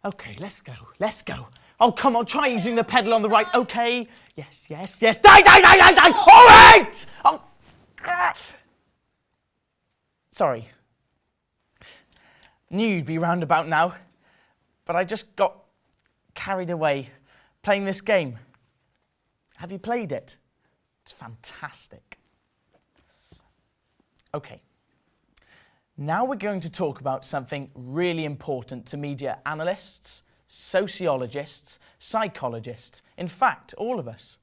Okay, let's go. Let's go. Oh, come on, try using the pedal on the right. Okay. Yes, yes, yes. Die, die, die, die, die. All right! Oh. Sorry. Knew you'd be round about now, but I just got carried away playing this game. Have you played it? It's fantastic. Okay. Now we're going to talk about something really important to media analysts, sociologists, psychologists, in fact, all of us.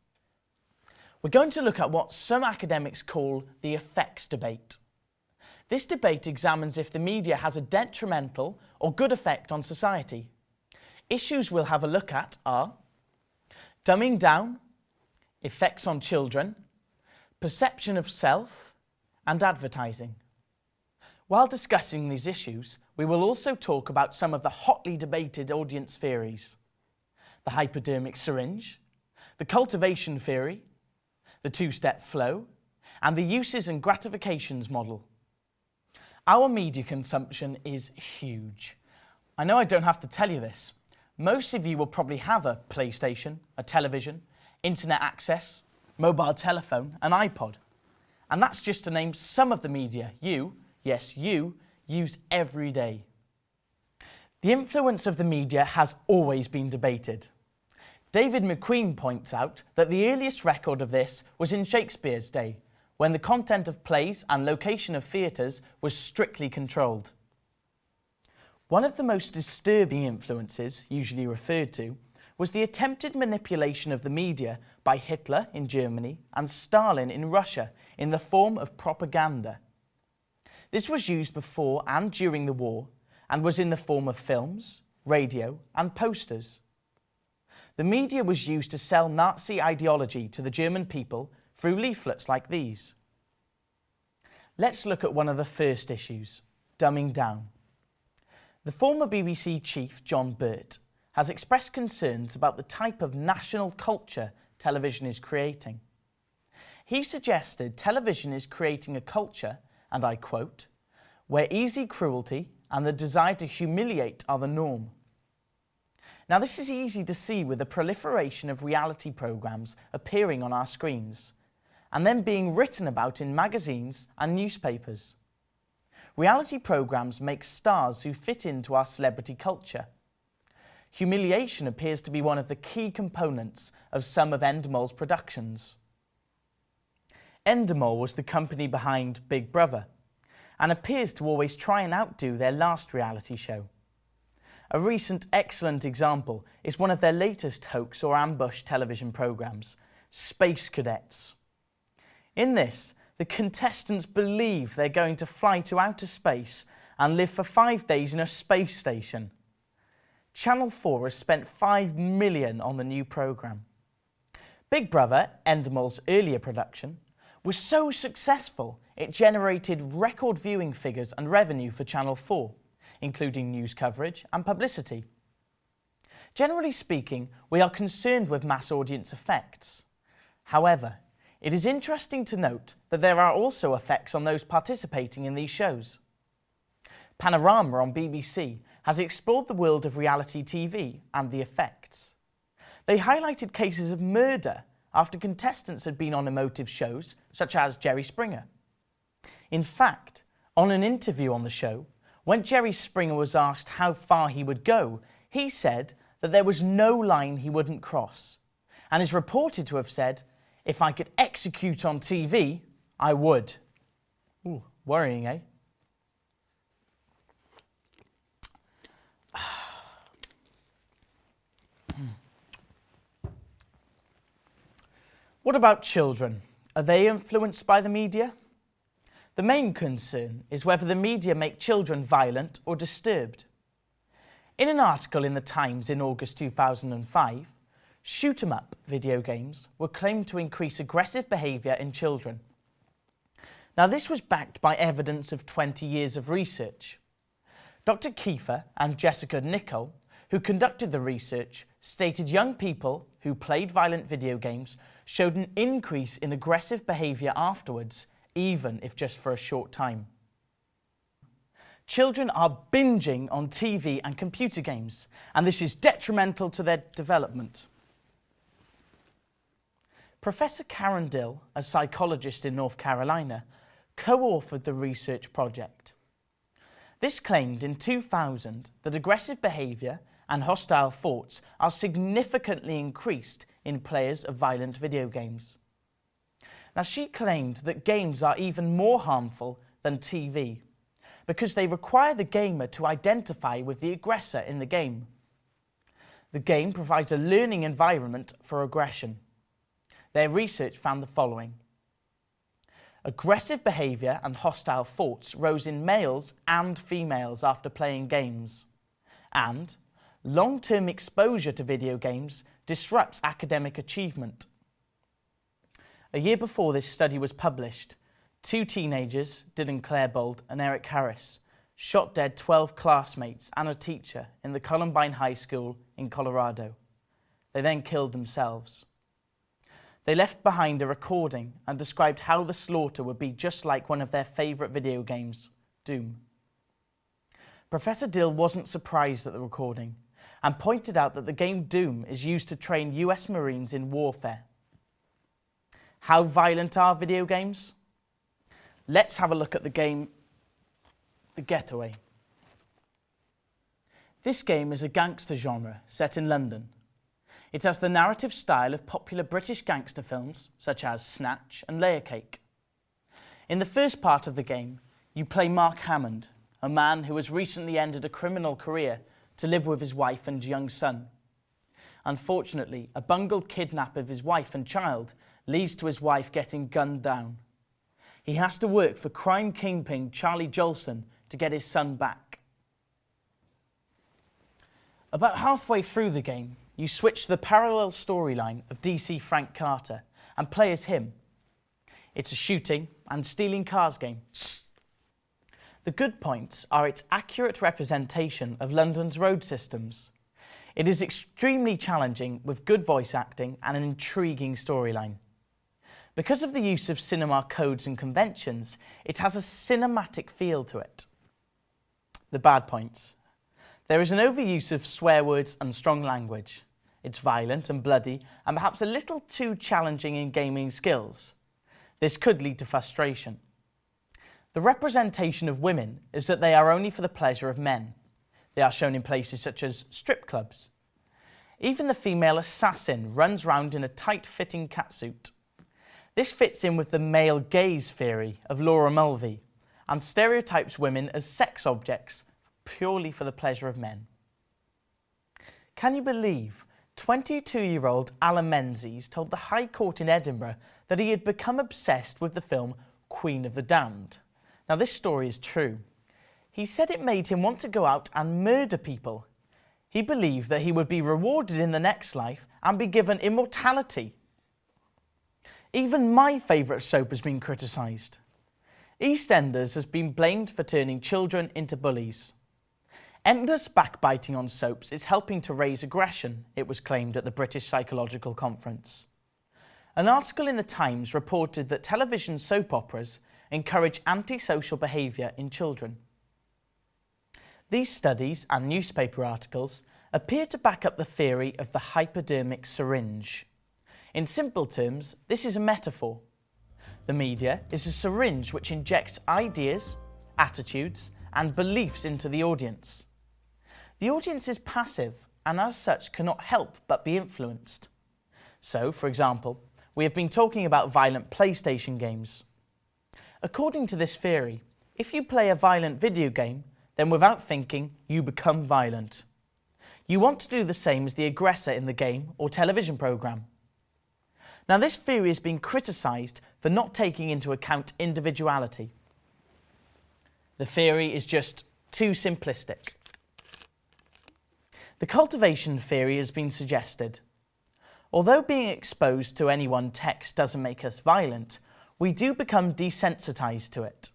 We're going to look at what some academics call the effects debate. This debate examines if the media has a detrimental or good effect on society. Issues we'll have a look at are dumbing down, effects on children, perception of self, and advertising. While discussing these issues, we will also talk about some of the hotly debated audience theories: the hypodermic syringe, the cultivation theory, the two-step flow, and the uses and gratifications model. Our media consumption is huge. I know I don't have to tell you this. Most of you will probably have a PlayStation, a television, internet access, mobile telephone, an iPod. And that's just to name some of the media you use every day. The influence of the media has always been debated. David McQueen points out that the earliest record of this was in Shakespeare's day, when the content of plays and location of theatres was strictly controlled. One of the most disturbing influences usually referred to was the attempted manipulation of the media by Hitler in Germany and Stalin in Russia in the form of propaganda. This was used before and during the war and was in the form of films, radio, and posters. The media was used to sell Nazi ideology to the German people through leaflets like these. Let's look at one of the first issues, dumbing down. The former BBC chief, John Birt, has expressed concerns about the type of national culture television is creating. He suggested television is creating a culture, and I quote, where easy cruelty and the desire to humiliate are the norm. Now, this is easy to see with the proliferation of reality programs appearing on our screens and then being written about in magazines and newspapers. Reality programs make stars who fit into our celebrity culture. Humiliation appears to be one of the key components of some of Endemol's productions. Endemol was the company behind Big Brother and appears to always try and outdo their last reality show. A recent excellent example is one of their latest hoax or ambush television programs, Space Cadets. In this, the contestants believe they're going to fly to outer space and live for 5 days in a space station. Channel 4 has spent $5 million on the new programme. Big Brother, Endemol's earlier production, was so successful it generated record viewing figures and revenue for Channel 4, including news coverage and publicity. Generally speaking, we are concerned with mass audience effects. However, it is interesting to note that there are also effects on those participating in these shows. Panorama on BBC has explored the world of reality TV and the effects. They highlighted cases of murder after contestants had been on emotive shows such as Jerry Springer. In fact, on an interview on the show, when Jerry Springer was asked how far he would go, he said that there was no line he wouldn't cross, and is reported to have said, "If I could execute on TV, I would." Ooh, worrying, eh? What about children? Are they influenced by the media? The main concern is whether the media make children violent or disturbed. In an article in The Times in August 2005, shoot-'em-up video games were claimed to increase aggressive behaviour in children. Now, this was backed by evidence of 20 years of research. Dr. Kiefer and Jessica Nicol, who conducted the research, stated young people who played violent video games showed an increase in aggressive behaviour afterwards, even if just for a short time. Children are binging on TV and computer games, and this is detrimental to their development. Professor Karen Dill, a psychologist in North Carolina, co-authored the research project. This claimed in 2000 that aggressive behaviour and hostile thoughts are significantly increased in players of violent video games. Now, she claimed that games are even more harmful than TV because they require the gamer to identify with the aggressor in the game. The game provides a learning environment for aggression. Their research found the following. Aggressive behaviour and hostile thoughts rose in males and females after playing games. And long-term exposure to video games disrupts academic achievement. A year before this study was published, 2 teenagers, Dylan Clairbold and Eric Harris, shot dead 12 classmates and a teacher in the Columbine High School in Colorado. They then killed themselves. They left behind a recording and described how the slaughter would be just like one of their favourite video games, Doom. Professor Dill wasn't surprised at the recording and pointed out that the game Doom is used to train US Marines in warfare. How violent are video games? Let's have a look at the game The Getaway. This game is a gangster genre set in London. It has the narrative style of popular British gangster films such as Snatch and Layer Cake. In the first part of the game, you play Mark Hammond, a man who has recently ended a criminal career to live with his wife and young son. Unfortunately, a bungled kidnap of his wife and child leads to his wife getting gunned down. He has to work for crime kingpin Charlie Jolson to get his son back. About halfway through the game, you switch to the parallel storyline of DC Frank Carter and play as him. It's a shooting and stealing cars game. The good points are its accurate representation of London's road systems. It is extremely challenging with good voice acting and an intriguing storyline. Because of the use of cinema codes and conventions, it has a cinematic feel to it. The bad points. There is an overuse of swear words and strong language. It's violent and bloody and perhaps a little too challenging in gaming skills. This could lead to frustration. The representation of women is that they are only for the pleasure of men. They are shown in places such as strip clubs. Even the female assassin runs round in a tight-fitting catsuit. This fits in with the male gaze theory of Laura Mulvey and stereotypes women as sex objects purely for the pleasure of men. Can you believe 22-year-old Alan Menzies told the High Court in Edinburgh that he had become obsessed with the film Queen of the Damned? Now, this story is true. He said it made him want to go out and murder people. He believed that he would be rewarded in the next life and be given immortality. Even my favourite soap has been criticised. EastEnders has been blamed for turning children into bullies. Endless backbiting on soaps is helping to raise aggression, it was claimed at the British Psychological Conference. An article in the Times reported that television soap operas encourage antisocial behaviour in children. These studies and newspaper articles appear to back up the theory of the hypodermic syringe. In simple terms, this is a metaphor. The media is a syringe which injects ideas, attitudes, and beliefs into the audience. The audience is passive and as such cannot help but be influenced. So, for example, we have been talking about violent PlayStation games. According to this theory, if you play a violent video game, then without thinking, you become violent. You want to do the same as the aggressor in the game or television programme. Now, this theory has been criticised for not taking into account individuality. The theory is just too simplistic. The cultivation theory has been suggested. Although being exposed to any one text doesn't make us violent, we do become desensitised to it.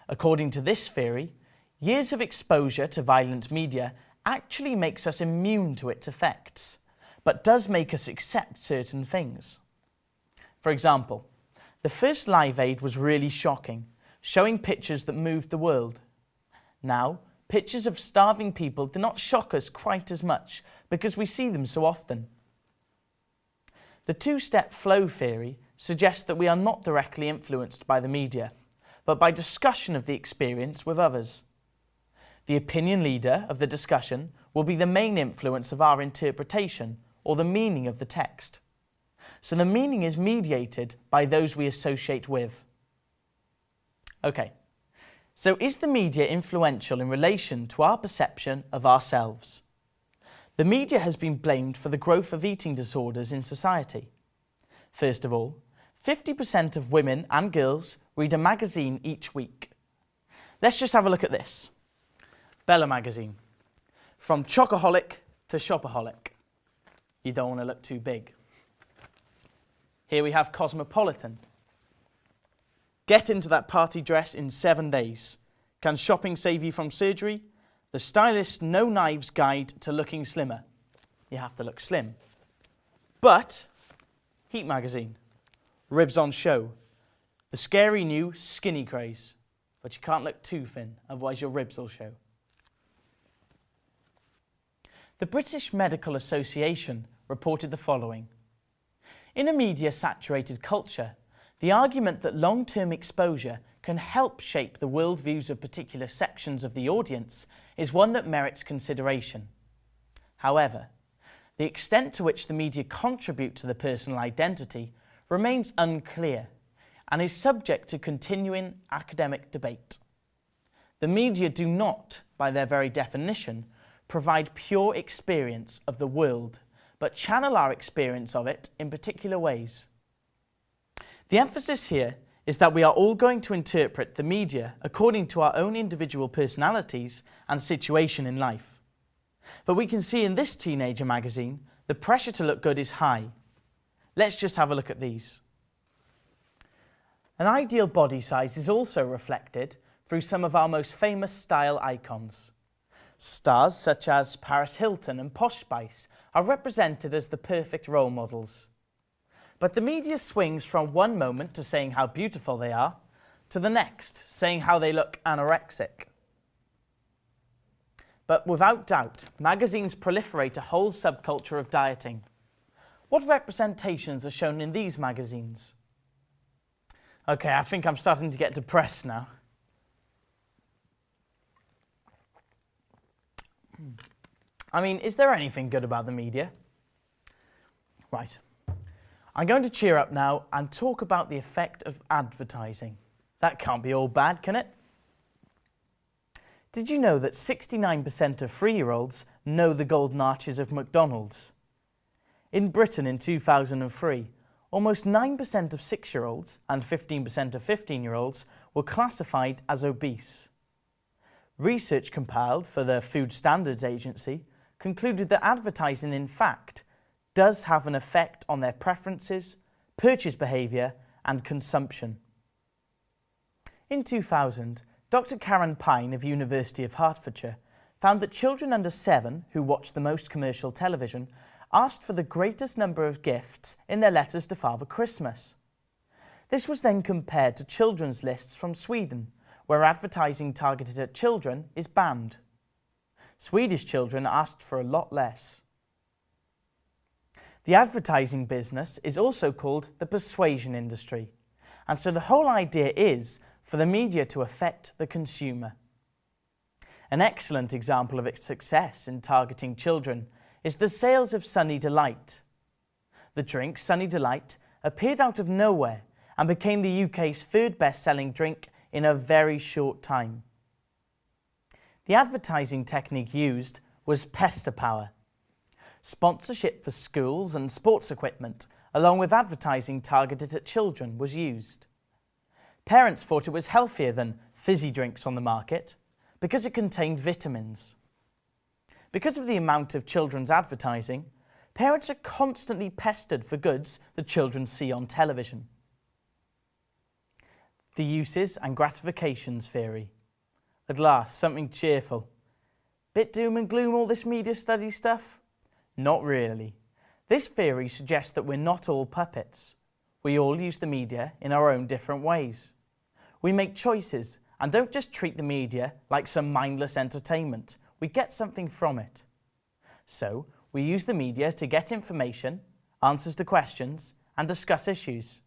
According to this theory, years of exposure to violent media actually makes us immune to its effects, but does make us accept certain things. For example, the first Live Aid was really shocking, showing pictures that moved the world. Now, pictures of starving people do not shock us quite as much because we see them so often. The two-step flow theory suggests that we are not directly influenced by the media, but by discussion of the experience with others. The opinion leader of the discussion will be the main influence of our interpretation or the meaning of the text. So the meaning is mediated by those we associate with. Okay, so is the media influential in relation to our perception of ourselves? The media has been blamed for the growth of eating disorders in society. First of all, 50% of women and girls read a magazine each week. Let's just have a look at this. Bella magazine. From chocoholic to shopaholic. You don't want to look too big. Here we have Cosmopolitan. Get into that party dress in 7 days. Can shopping save you from surgery? The stylist's no knives guide to looking slimmer. You have to look slim. But Heat magazine. Ribs on show. The scary new skinny craze. But you can't look too thin, otherwise your ribs will show. The British Medical Association reported the following. In a media-saturated culture, the argument that long-term exposure can help shape the worldviews of particular sections of the audience is one that merits consideration. However, the extent to which the media contribute to the personal identity remains unclear and is subject to continuing academic debate. The media do not, by their very definition, provide pure experience of the world, but channel our experience of it in particular ways. The emphasis here is that we are all going to interpret the media according to our own individual personalities and situation in life. But we can see in this teenager magazine, the pressure to look good is high. Let's just have a look at these. An ideal body size is also reflected through some of our most famous style icons. Stars such as Paris Hilton and Posh Spice are represented as the perfect role models. But the media swings from one moment to saying how beautiful they are, to the next, saying how they look anorexic. But without doubt, magazines proliferate a whole subculture of dieting. What representations are shown in these magazines? Okay, I think I'm starting to get depressed now. I mean, is there anything good about the media? Right. I'm going to cheer up now and talk about the effect of advertising. That can't be all bad, can it? Did you know that 69% of 3-year-olds know the golden arches of McDonald's? In Britain in 2003, almost 9% of 6-year-olds and 15% of 15-year-olds were classified as obese. Research compiled for the Food Standards Agency concluded that advertising, in fact, does have an effect on their preferences, purchase behaviour and consumption. In 2000, Dr. Karen Pine of University of Hertfordshire found that children under 7 who watched the most commercial television asked for the greatest number of gifts in their letters to Father Christmas. This was then compared to children's lists from Sweden, where advertising targeted at children is banned. Swedish children asked for a lot less. The advertising business is also called the persuasion industry, and so the whole idea is for the media to affect the consumer. An excellent example of its success in targeting children is the sales of Sunny Delight. The drink Sunny Delight appeared out of nowhere and became the UK's third best-selling drink in a very short time. The advertising technique used was pester power. Sponsorship for schools and sports equipment, along with advertising targeted at children, was used. Parents thought it was healthier than fizzy drinks on the market because it contained vitamins. Because of the amount of children's advertising, parents are constantly pestered for goods the children see on television. The uses and gratifications theory. At last, something cheerful. Bit doom and gloom, all this media study stuff? Not really. This theory suggests that we're not all puppets. We all use the media in our own different ways. We make choices And don't just treat the media like some mindless entertainment. We get something from it. So, we use the media to get information, answers to questions, and discuss issues.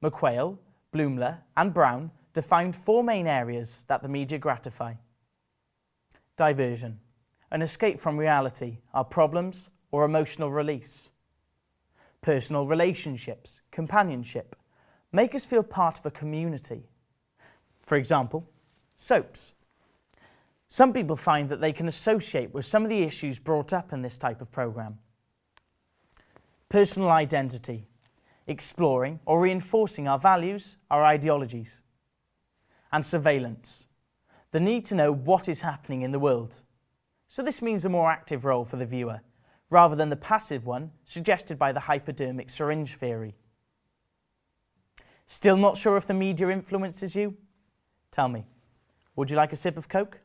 McQuail, Bloomler, and Brown defined 4 main areas that the media gratify. Diversion, an escape from reality, our problems, or emotional release. Personal relationships, companionship, make us feel part of a community. For example, soaps. Some people find that they can associate with some of the issues brought up in this type of programme. Personal identity, exploring or reinforcing our values, our ideologies. And surveillance, the need to know what is happening in the world. So this means a more active role for the viewer, rather than the passive one suggested by the hypodermic syringe theory. Still not sure if the media influences you? Tell me, would you like a sip of Coke?